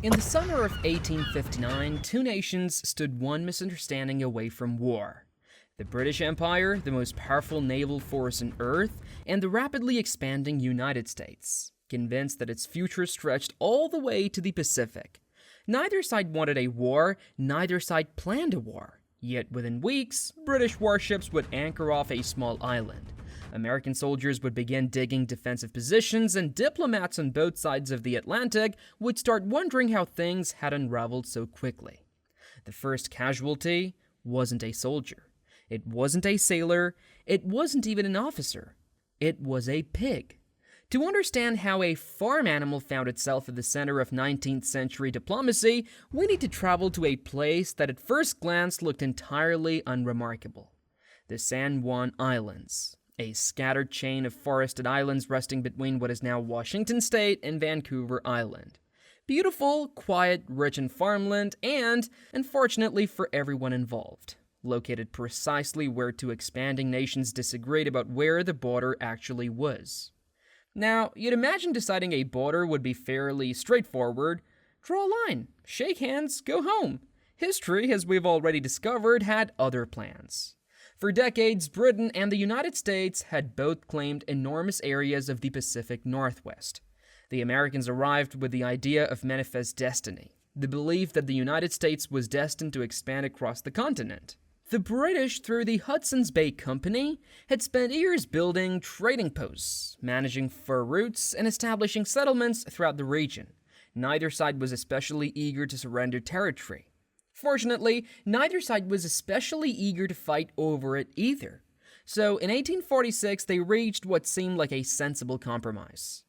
In the summer of 1859, two nations stood one misunderstanding away from war. The British Empire, the most powerful naval force on Earth, and the rapidly expanding United States, convinced that its future stretched all the way to the Pacific. Neither side wanted a war, neither side planned a war. Yet within weeks, British warships would anchor off a small island. American soldiers would begin digging defensive positions, and diplomats on both sides of the Atlantic would start wondering how things had unraveled so quickly. The first casualty wasn't a soldier. It wasn't a sailor. It wasn't even an officer. It was a pig. To understand how a farm animal found itself at the center of 19th century diplomacy, we need to travel to a place that at first glance looked entirely unremarkable. The San Juan Islands, a scattered chain of forested islands resting between what is now Washington State and Vancouver Island. Beautiful, quiet, rich in farmland, and, unfortunately for everyone involved, located precisely where two expanding nations disagreed about where the border actually was. Now, you'd imagine deciding a border would be fairly straightforward. Draw a line, shake hands, go home. History, as we've already discovered, had other plans. For decades, Britain and the United States had both claimed enormous areas of the Pacific Northwest. The Americans arrived with the idea of manifest destiny, the belief that the United States was destined to expand across the continent. The British, through the Hudson's Bay Company, had spent years building trading posts, managing fur routes, and establishing settlements throughout the region. Neither side was especially eager to surrender territory. Fortunately, neither side was especially eager to fight over it either. So, in 1846, they reached what seemed like a sensible compromise.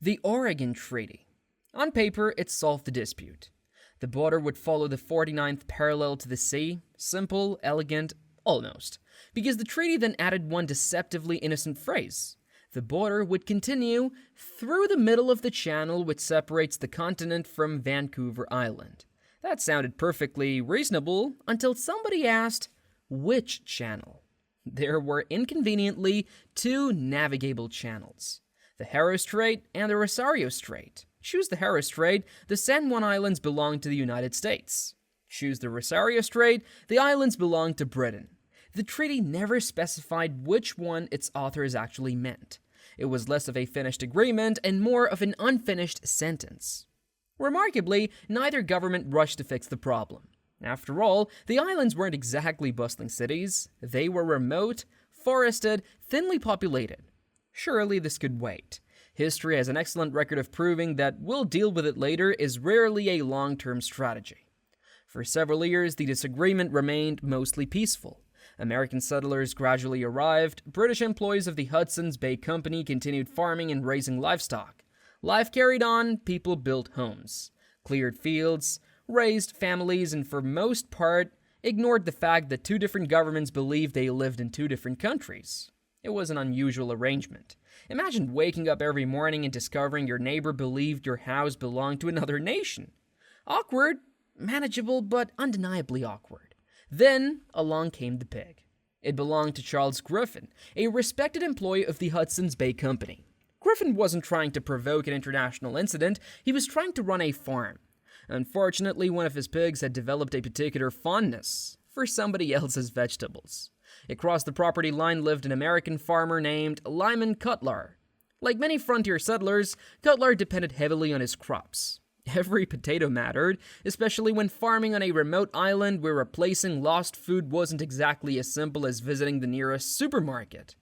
The Oregon Treaty. On paper, it solved the dispute. The border would follow the 49th parallel to the sea. Simple, elegant, almost. Because the treaty then added one deceptively innocent phrase. The border would continue through the middle of the channel which separates the continent from Vancouver Island. That sounded perfectly reasonable until somebody asked, which channel? There were inconveniently two navigable channels. The Haro Strait and the Rosario Strait. Choose the Haro Strait, the San Juan Islands belong to the United States. Choose the Rosario Strait, the islands belong to Britain. The treaty never specified which one its authors actually meant. It was less of a finished agreement and more of an unfinished sentence. Remarkably, neither government rushed to fix the problem. After all, the islands weren't exactly bustling cities. They were remote, forested, thinly populated. Surely this could wait. History has an excellent record of proving that we'll deal with it later is rarely a long-term strategy. For several years, the disagreement remained mostly peaceful. American settlers gradually arrived. British employees of the Hudson's Bay Company continued farming and raising livestock. Life carried on, people built homes, cleared fields, raised families, and for most part, ignored the fact that two different governments believed they lived in two different countries. It was an unusual arrangement. Imagine waking up every morning and discovering your neighbor believed your house belonged to another nation. Awkward, manageable, but undeniably awkward. Then, along came the pig. It belonged to Charles Griffin, a respected employee of the Hudson's Bay Company. Griffin wasn't trying to provoke an international incident, he was trying to run a farm. Unfortunately, one of his pigs had developed a particular fondness for somebody else's vegetables. Across the property line lived an American farmer named Lyman Cutler. Like many frontier settlers, Cutler depended heavily on his crops. Every potato mattered, especially when farming on a remote island where replacing lost food wasn't exactly as simple as visiting the nearest supermarket.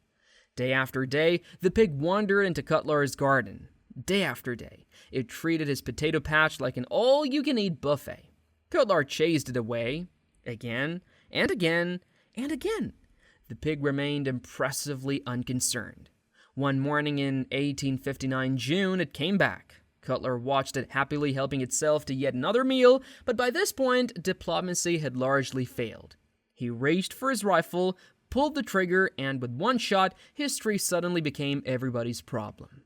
Day after day, the pig wandered into Cutler's garden. Day after day, it treated his potato patch like an all-you-can-eat buffet. Cutler chased it away, again, and again, and again. The pig remained impressively unconcerned. One morning in 1859 June, it came back. Cutler watched it happily helping itself to yet another meal, but by this point, diplomacy had largely failed. He reached for his rifle, pulled the trigger, and with one shot, history suddenly became everybody's problem.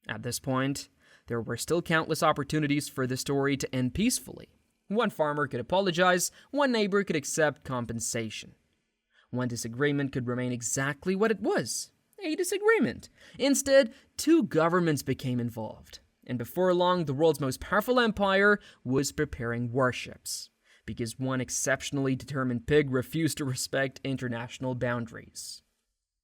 At this point, there were still countless opportunities for the story to end peacefully. One farmer could apologize, one neighbor could accept compensation. One disagreement could remain exactly what it was, a disagreement. Instead, two governments became involved. And before long, the world's most powerful empire was preparing warships, because one exceptionally determined pig refused to respect international boundaries.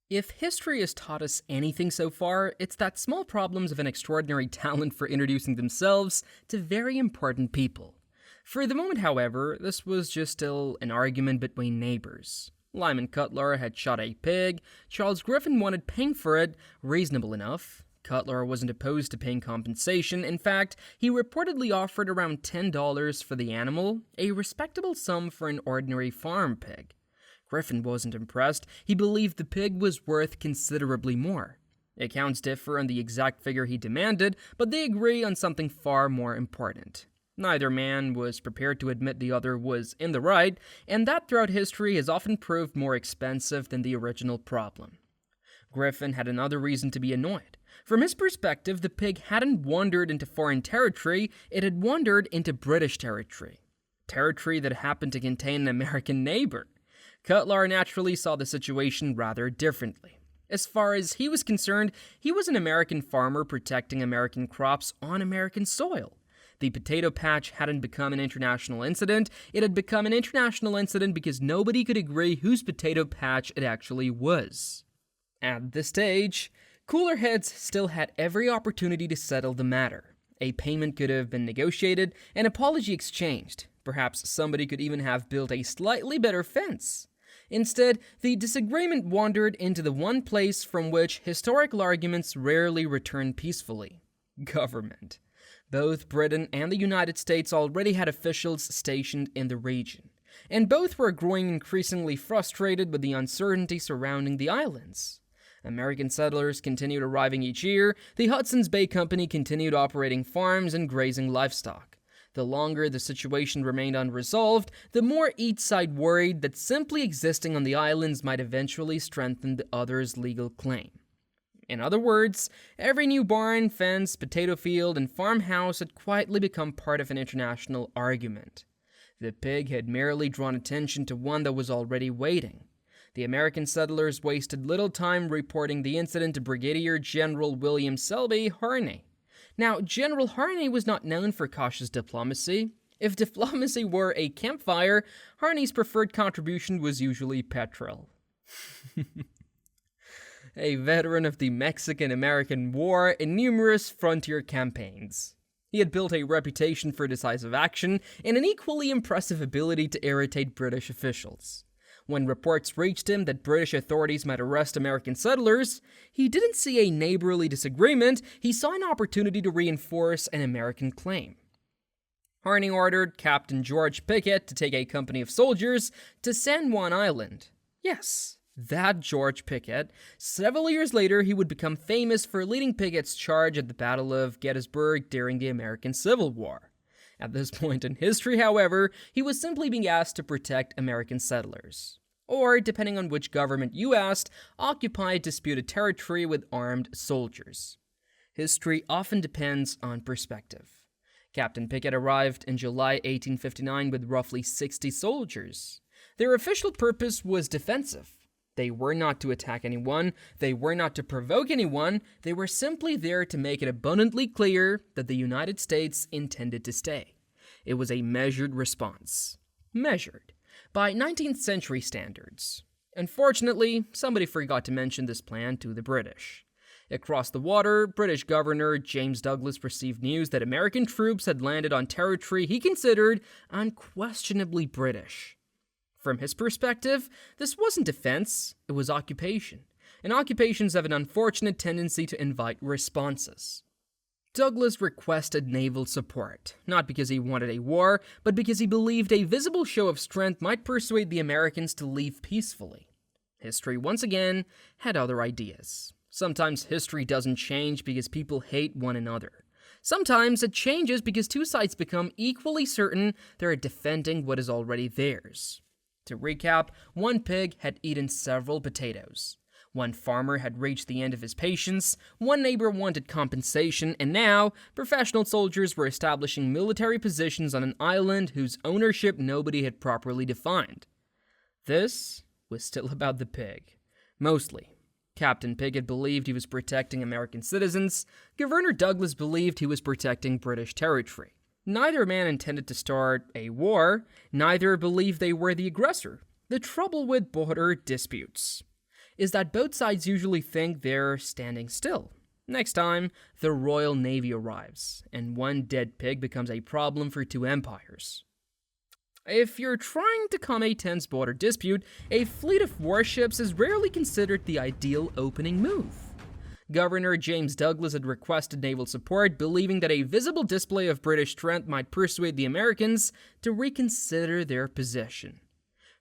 If history has taught us anything so far, it's that small problems have an extraordinary talent for introducing themselves to very important people. For the moment, however, this was just still an argument between neighbors. Lyman Cutler had shot a pig, Charles Griffin wanted paying for it, reasonable enough. Cutler wasn't opposed to paying compensation. In fact, he reportedly offered around $10 for the animal, a respectable sum for an ordinary farm pig. Griffin wasn't impressed. He believed the pig was worth considerably more. Accounts differ on the exact figure he demanded, but they agree on something far more important. Neither man was prepared to admit the other was in the right, and that throughout history has often proved more expensive than the original problem. Griffin had another reason to be annoyed. From his perspective, the pig hadn't wandered into foreign territory, it had wandered into British territory. Territory that happened to contain an American neighbor. Cutler naturally saw the situation rather differently. As far as he was concerned, he was an American farmer protecting American crops on American soil. The potato patch hadn't become an international incident, it had become an international incident because nobody could agree whose potato patch it actually was. At this stage, cooler heads still had every opportunity to settle the matter. A payment could have been negotiated, an apology exchanged. Perhaps somebody could even have built a slightly better fence. Instead, the disagreement wandered into the one place from which historical arguments rarely return peacefully: government. Both Britain and the United States already had officials stationed in the region, and both were growing increasingly frustrated with the uncertainty surrounding the islands. American settlers continued arriving each year, the Hudson's Bay Company continued operating farms and grazing livestock. The longer the situation remained unresolved, the more each side worried that simply existing on the islands might eventually strengthen the other's legal claim. In other words, every new barn, fence, potato field, and farmhouse had quietly become part of an international argument. The pig had merely drawn attention to one that was already waiting. The American settlers wasted little time reporting the incident to Brigadier General William Selby Harney. Now, General Harney was not known for cautious diplomacy. If diplomacy were a campfire, Harney's preferred contribution was usually petrol. A veteran of the Mexican-American War and numerous frontier campaigns, he had built a reputation for decisive action and an equally impressive ability to irritate British officials. When reports reached him that British authorities might arrest American settlers, he didn't see a neighborly disagreement, he saw an opportunity to reinforce an American claim. Harney ordered Captain George Pickett to take a company of soldiers to San Juan Island. Yes, that George Pickett. Several years later, he would become famous for leading Pickett's charge at the Battle of Gettysburg during the American Civil War. At this point in history, however, he was simply being asked to protect American settlers. Or, depending on which government you asked, occupy disputed territory with armed soldiers. History often depends on perspective. Captain Pickett arrived in July 1859 with roughly 60 soldiers. Their official purpose was defensive. They were not to attack anyone, they were not to provoke anyone, they were simply there to make it abundantly clear that the United States intended to stay. It was a measured response. Measured by 19th century standards. Unfortunately, somebody forgot to mention this plan to the British. Across the water, British Governor James Douglas received news that American troops had landed on territory he considered unquestionably British. From his perspective, this wasn't defense, it was occupation. And occupations have an unfortunate tendency to invite responses. Douglas requested naval support, not because he wanted a war, but because he believed a visible show of strength might persuade the Americans to leave peacefully. History, once again, had other ideas. Sometimes history doesn't change because people hate one another. Sometimes it changes because two sides become equally certain they're defending what is already theirs. To recap, one pig had eaten several potatoes. One farmer had reached the end of his patience, one neighbor wanted compensation, and now, professional soldiers were establishing military positions on an island whose ownership nobody had properly defined. This was still about the pig. Mostly. Captain Pickett believed he was protecting American citizens. Governor Douglas believed he was protecting British territory. Neither man intended to start a war. Neither believed they were the aggressor. The trouble with border disputes is that both sides usually think they're standing still. Next time, the Royal Navy arrives, and one dead pig becomes a problem for two empires. If you're trying to calm a tense border dispute, a fleet of warships is rarely considered the ideal opening move. Governor James Douglas had requested naval support, believing that a visible display of British strength might persuade the Americans to reconsider their position.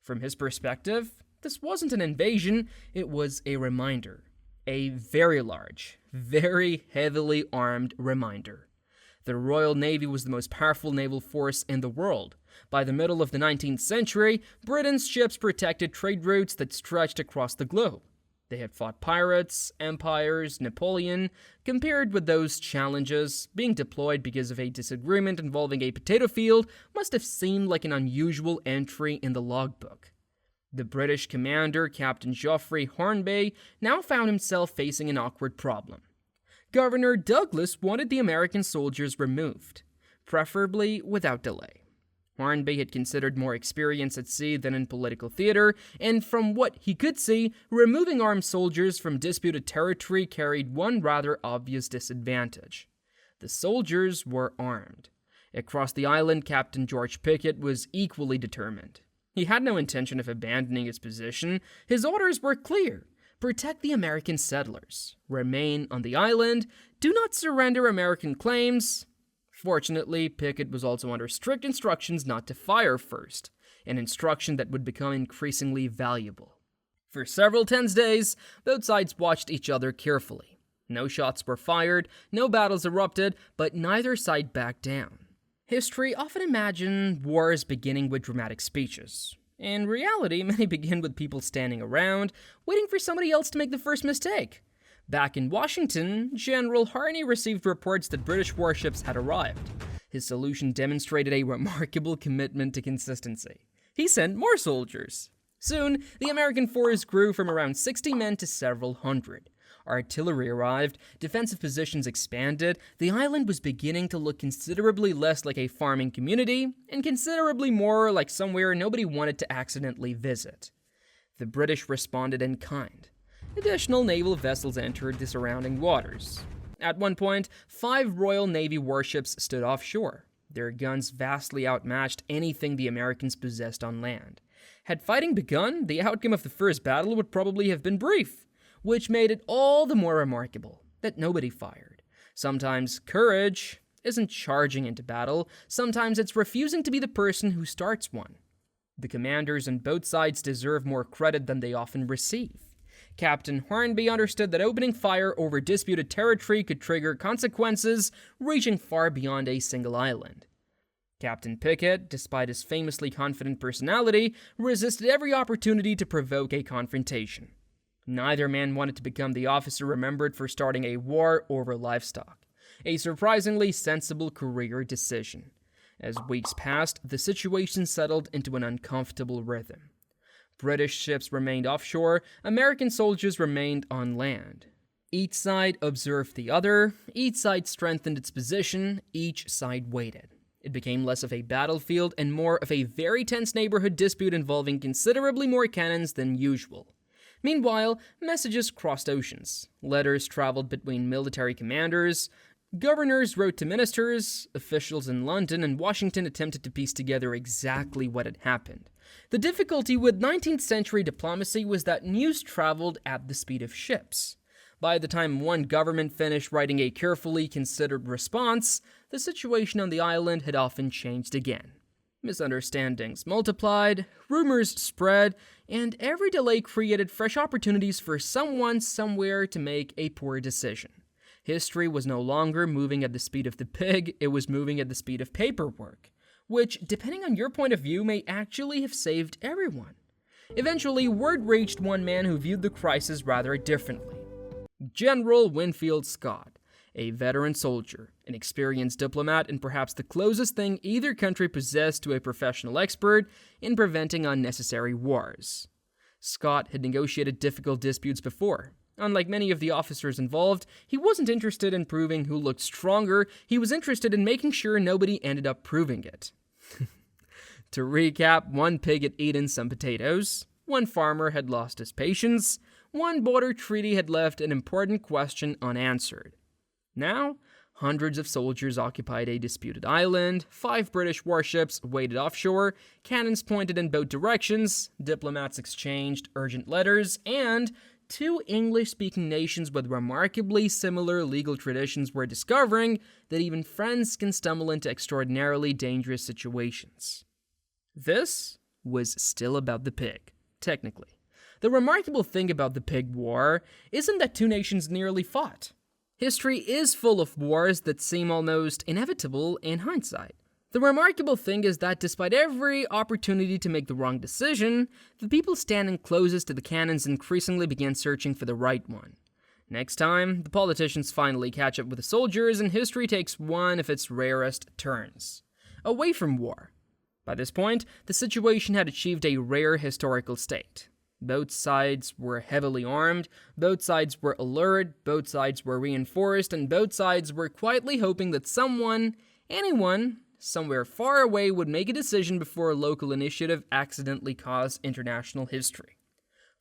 From his perspective, this wasn't an invasion, it was a reminder. A very large, very heavily armed reminder. The Royal Navy was the most powerful naval force in the world. By the middle of the 19th century, Britain's ships protected trade routes that stretched across the globe. They had fought pirates, empires, Napoleon. Compared with those challenges, being deployed because of a disagreement involving a potato field must have seemed like an unusual entry in the logbook. The British commander, Captain Geoffrey Hornby, now found himself facing an awkward problem. Governor Douglas wanted the American soldiers removed, preferably without delay. Hornby had considered more experience at sea than in political theater, and from what he could see, removing armed soldiers from disputed territory carried one rather obvious disadvantage. The soldiers were armed. Across the island, Captain George Pickett was equally determined. He had no intention of abandoning his position. His orders were clear. Protect the American settlers. Remain on the island. Do not surrender American claims. Fortunately, Pickett was also under strict instructions not to fire first, an instruction that would become increasingly valuable. For several tense days, both sides watched each other carefully. No shots were fired, no battles erupted, but neither side backed down. History often imagined wars beginning with dramatic speeches. In reality, many begin with people standing around, waiting for somebody else to make the first mistake. Back in Washington, General Harney received reports that British warships had arrived. His solution demonstrated a remarkable commitment to consistency. He sent more soldiers. Soon, the American force grew from around 60 men to several hundred. Artillery arrived, defensive positions expanded, the island was beginning to look considerably less like a farming community, and considerably more like somewhere nobody wanted to accidentally visit. The British responded in kind. Additional naval vessels entered the surrounding waters. At one point, 5 Royal Navy warships stood offshore. Their guns vastly outmatched anything the Americans possessed on land. Had fighting begun, the outcome of the first battle would probably have been brief, which made it all the more remarkable that nobody fired. Sometimes courage isn't charging into battle, sometimes it's refusing to be the person who starts one. The commanders on both sides deserve more credit than they often receive. Captain Hornby understood that opening fire over disputed territory could trigger consequences reaching far beyond a single island. Captain Pickett, despite his famously confident personality, resisted every opportunity to provoke a confrontation. Neither man wanted to become the officer remembered for starting a war over livestock, a surprisingly sensible career decision. As weeks passed, the situation settled into an uncomfortable rhythm. British ships remained offshore, American soldiers remained on land. Each side observed the other, each side strengthened its position, each side waited. It became less of a battlefield and more of a very tense neighborhood dispute involving considerably more cannons than usual. Meanwhile, messages crossed oceans. Letters traveled between military commanders. Governors wrote to ministers. Officials in London and Washington attempted to piece together exactly what had happened. The difficulty with 19th century diplomacy was that news traveled at the speed of ships. By the time one government finished writing a carefully considered response, the situation on the island had often changed again. Misunderstandings multiplied, rumors spread, and every delay created fresh opportunities for someone somewhere to make a poor decision. History was no longer moving at the speed of the pig, it was moving at the speed of paperwork, which, depending on your point of view, may actually have saved everyone. Eventually, word reached one man who viewed the crisis rather differently. General Winfield Scott, a veteran soldier, an experienced diplomat, and perhaps the closest thing either country possessed to a professional expert in preventing unnecessary wars. Scott had negotiated difficult disputes before. Unlike many of the officers involved, he wasn't interested in proving who looked stronger, he was interested in making sure nobody ended up proving it. To recap, one pig had eaten some potatoes, one farmer had lost his patience, one border treaty had left an important question unanswered. Now, hundreds of soldiers occupied a disputed island, 5 British warships waited offshore, cannons pointed in both directions, diplomats exchanged urgent letters, and 2 English-speaking nations with remarkably similar legal traditions were discovering that even friends can stumble into extraordinarily dangerous situations. This was still about the pig, technically. The remarkable thing about the Pig War isn't that 2 nations nearly fought. History is full of wars that seem almost inevitable in hindsight. The remarkable thing is that despite every opportunity to make the wrong decision, the people standing closest to the cannons increasingly began searching for the right one. Next time, the politicians finally catch up with the soldiers, and history takes one of its rarest turns. Away from war. By this point, the situation had achieved a rare historical state. Both sides were heavily armed, both sides were alert, both sides were reinforced, and both sides were quietly hoping that someone, anyone, somewhere far away would make a decision before a local initiative accidentally caused international history.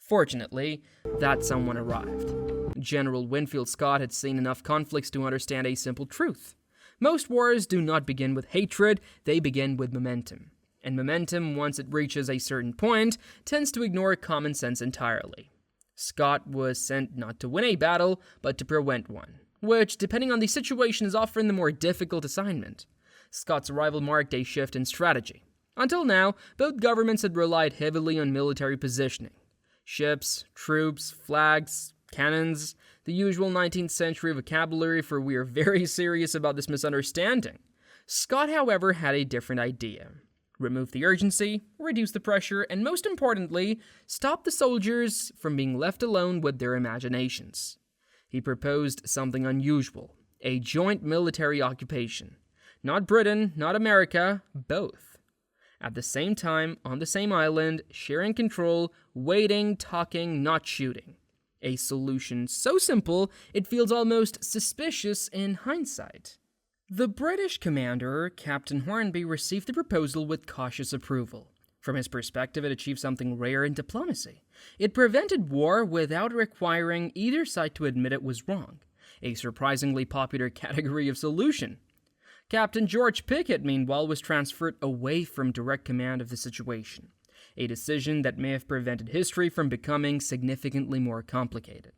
Fortunately, that someone arrived. General Winfield Scott had seen enough conflicts to understand a simple truth. Most wars do not begin with hatred, they begin with momentum. And momentum, once it reaches a certain point, tends to ignore common sense entirely. Scott was sent not to win a battle, but to prevent one, which, depending on the situation, is often the more difficult assignment. Scott's arrival marked a shift in strategy. Until now, both governments had relied heavily on military positioning. Ships, troops, flags, cannons, the usual 19th century vocabulary for "we are very serious about this misunderstanding." Scott, however, had a different idea. Remove the urgency, reduce the pressure, and most importantly, stop the soldiers from being left alone with their imaginations. He proposed something unusual, a joint military occupation. Not Britain, not America, both. At the same time, on the same island, sharing control, waiting, talking, not shooting. A solution so simple, it feels almost suspicious in hindsight. The British commander, Captain Hornby, received the proposal with cautious approval. From his perspective, it achieved something rare in diplomacy. It prevented war without requiring either side to admit it was wrong, a surprisingly popular category of solution. Captain George Pickett, meanwhile, was transferred away from direct command of the situation, a decision that may have prevented history from becoming significantly more complicated.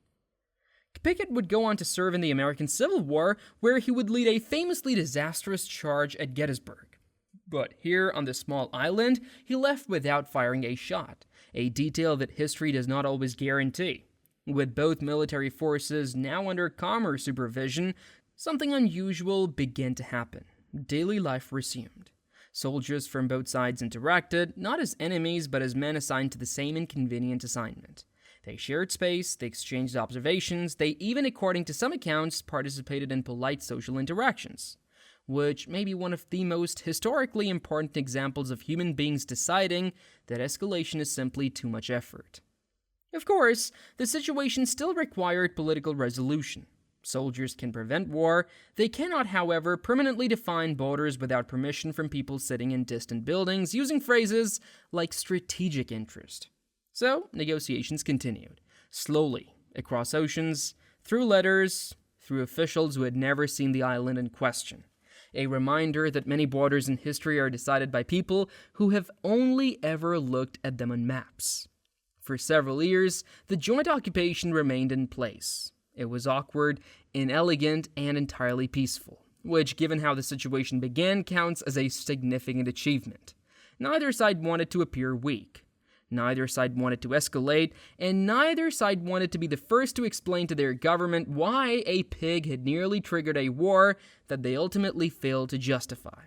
Pickett would go on to serve in the American Civil War, where he would lead a famously disastrous charge at Gettysburg. But here on this small island, he left without firing a shot, a detail that history does not always guarantee. With both military forces now under calmer supervision, something unusual began to happen. Daily life resumed. Soldiers from both sides interacted, not as enemies, but as men assigned to the same inconvenient assignment. They shared space, they exchanged observations, they even, according to some accounts, participated in polite social interactions, which may be one of the most historically important examples of human beings deciding that escalation is simply too much effort. Of course, the situation still required political resolution. Soldiers can prevent war. They cannot, however, permanently define borders without permission from people sitting in distant buildings, using phrases like strategic interest. So, negotiations continued, slowly, across oceans, through letters, through officials who had never seen the island in question. A reminder that many borders in history are decided by people who have only ever looked at them on maps. For several years, the joint occupation remained in place. It was awkward, inelegant, and entirely peaceful, which, given how the situation began, counts as a significant achievement. Neither side wanted to appear weak. Neither side wanted to escalate, and neither side wanted to be the first to explain to their government why a pig had nearly triggered a war that they ultimately failed to justify.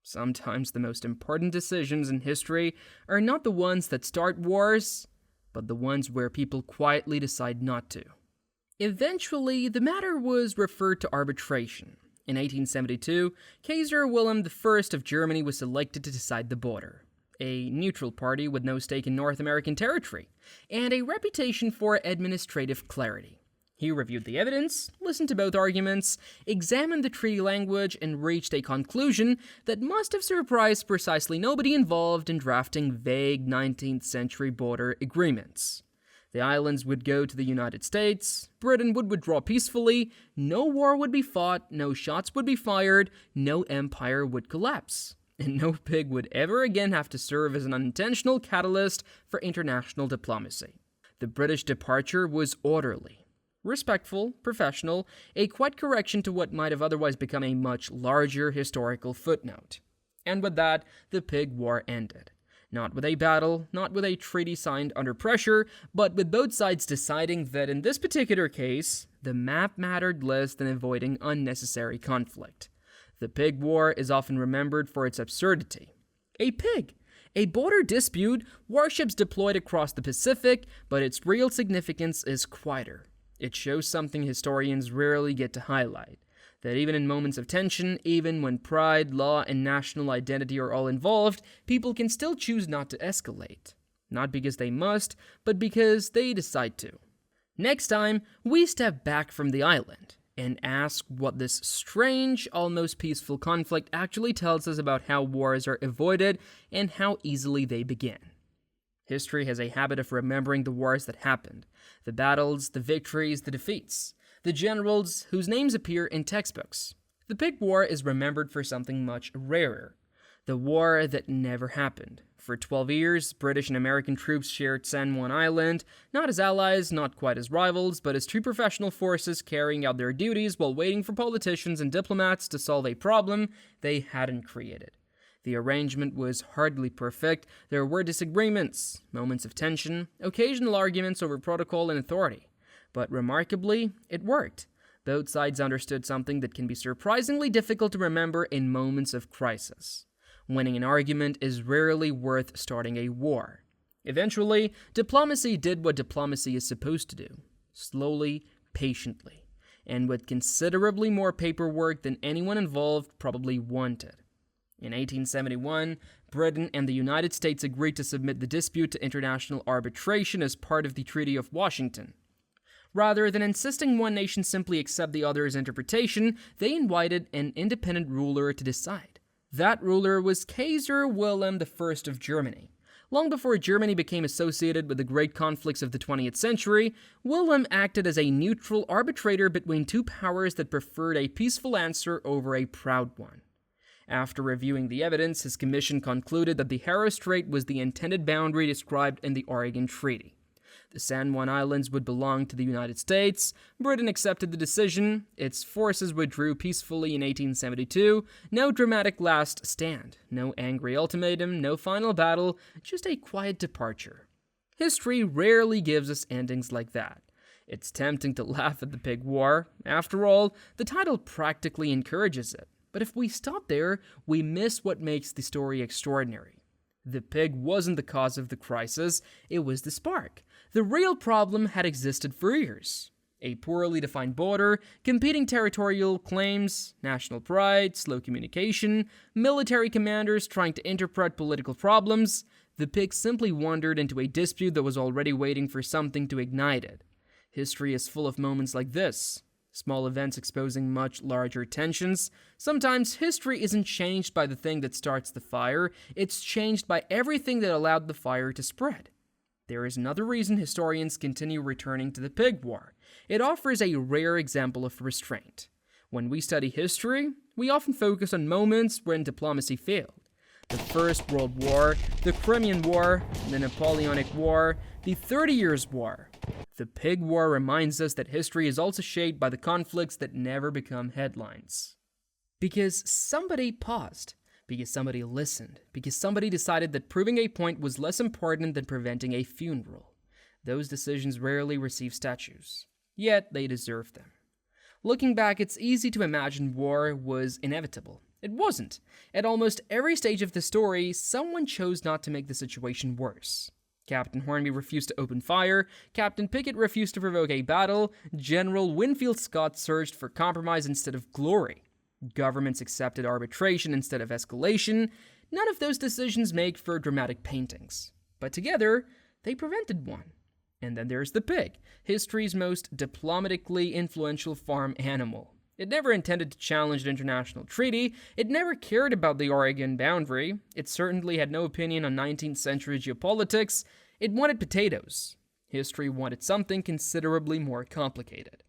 Sometimes the most important decisions in history are not the ones that start wars, but the ones where people quietly decide not to. Eventually, the matter was referred to arbitration. In 1872, Kaiser Wilhelm I of Germany was selected to decide the border. A neutral party with no stake in North American territory, and a reputation for administrative clarity. He reviewed the evidence, listened to both arguments, examined the treaty language, and reached a conclusion that must have surprised precisely nobody involved in drafting vague 19th century border agreements. The islands would go to the United States, Britain would withdraw peacefully, no war would be fought, no shots would be fired, no empire would collapse, and no pig would ever again have to serve as an unintentional catalyst for international diplomacy. The British departure was orderly, respectful, professional, a quiet correction to what might have otherwise become a much larger historical footnote. And with that, the Pig War ended. Not with a battle, not with a treaty signed under pressure, but with both sides deciding that in this particular case, the map mattered less than avoiding unnecessary conflict. The Pig War is often remembered for its absurdity. A pig! A border dispute, warships deployed across the Pacific, but its real significance is quieter. It shows something historians rarely get to highlight, that even in moments of tension, even when pride, law, and national identity are all involved, people can still choose not to escalate. Not because they must, but because they decide to. Next time, we step back from the island and ask what this strange, almost peaceful conflict actually tells us about how wars are avoided and how easily they begin. History has a habit of remembering the wars that happened, the battles, the victories, the defeats, the generals whose names appear in textbooks. The Pig War is remembered for something much rarer, the war that never happened. For 12 years, British and American troops shared San Juan Island, not as allies, not quite as rivals, but as two professional forces carrying out their duties while waiting for politicians and diplomats to solve a problem they hadn't created. The arrangement was hardly perfect. There were disagreements, moments of tension, occasional arguments over protocol and authority. But remarkably, it worked. Both sides understood something that can be surprisingly difficult to remember in moments of crisis. Winning an argument is rarely worth starting a war. Eventually, diplomacy did what diplomacy is supposed to do. Slowly, patiently, and with considerably more paperwork than anyone involved probably wanted. In 1871, Britain and the United States agreed to submit the dispute to international arbitration as part of the Treaty of Washington. Rather than insisting one nation simply accept the other's interpretation, they invited an independent ruler to decide. That ruler was Kaiser Wilhelm I of Germany. Long before Germany became associated with the great conflicts of the 20th century, Wilhelm acted as a neutral arbitrator between two powers that preferred a peaceful answer over a proud one. After reviewing the evidence, his commission concluded that the Haro Strait was the intended boundary described in the Oregon Treaty. The San Juan Islands would belong to the United States. Britain accepted the decision. Its forces withdrew peacefully in 1872. No dramatic last stand, no angry ultimatum, no final battle, just a quiet departure. History rarely gives us endings like that. It's tempting to laugh at the Pig War. After all, the title practically encourages it. But if we stop there, we miss what makes the story extraordinary. The pig wasn't the cause of the crisis, it was the spark. The real problem had existed for years. A poorly defined border, competing territorial claims, national pride, slow communication, military commanders trying to interpret political problems. The pig simply wandered into a dispute that was already waiting for something to ignite it. History is full of moments like this. Small events exposing much larger tensions. Sometimes history isn't changed by the thing that starts the fire, it's changed by everything that allowed the fire to spread. There is another reason historians continue returning to the Pig War. It offers a rare example of restraint. When we study history, we often focus on moments when diplomacy failed. The First World War, the Crimean War, the Napoleonic War, the 30 Years' War. The Pig War reminds us that history is also shaped by the conflicts that never become headlines. Because somebody paused, because somebody listened, because somebody decided that proving a point was less important than preventing a funeral. Those decisions rarely receive statues, yet they deserve them. Looking back, it's easy to imagine war was inevitable. It wasn't. At almost every stage of the story, someone chose not to make the situation worse. Captain Hornby refused to open fire, Captain Pickett refused to provoke a battle, General Winfield Scott searched for compromise instead of glory. Governments accepted arbitration instead of escalation. None of those decisions make for dramatic paintings. But together, they prevented one. And then there's the pig, history's most diplomatically influential farm animal. It never intended to challenge an international treaty, it never cared about the Oregon boundary, it certainly had no opinion on 19th century geopolitics, it wanted potatoes. History wanted something considerably more complicated.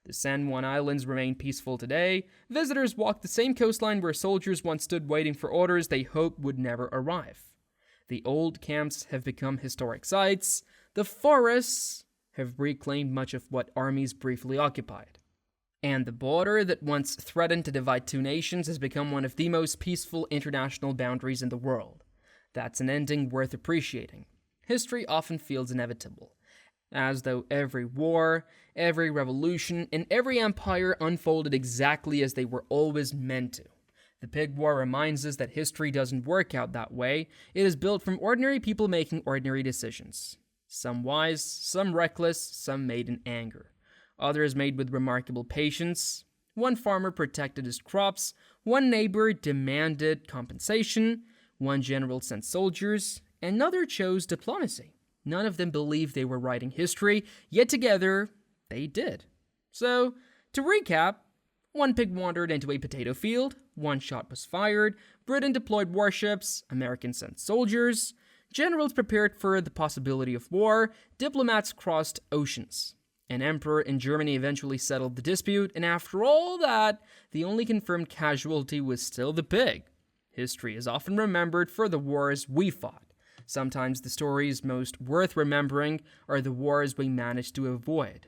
The San Juan Islands remain peaceful today, visitors walk the same coastline where soldiers once stood waiting for orders they hoped would never arrive. The old camps have become historic sites, the forests have reclaimed much of what armies briefly occupied. And the border that once threatened to divide two nations has become one of the most peaceful international boundaries in the world. That's an ending worth appreciating. History often feels inevitable, as though every war, every revolution, and every empire unfolded exactly as they were always meant to. The Pig War reminds us that history doesn't work out that way. It is built from ordinary people making ordinary decisions. Some wise, some reckless, some made in anger. Others made with remarkable patience. One farmer protected his crops, one neighbor demanded compensation, one general sent soldiers, another chose diplomacy. None of them believed they were writing history, yet together, they did. So, to recap, one pig wandered into a potato field, one shot was fired, Britain deployed warships, Americans sent soldiers, generals prepared for the possibility of war, diplomats crossed oceans. An emperor in Germany eventually settled the dispute, and after all that, the only confirmed casualty was still the pig. History is often remembered for the wars we fought. Sometimes the stories most worth remembering are the wars we managed to avoid.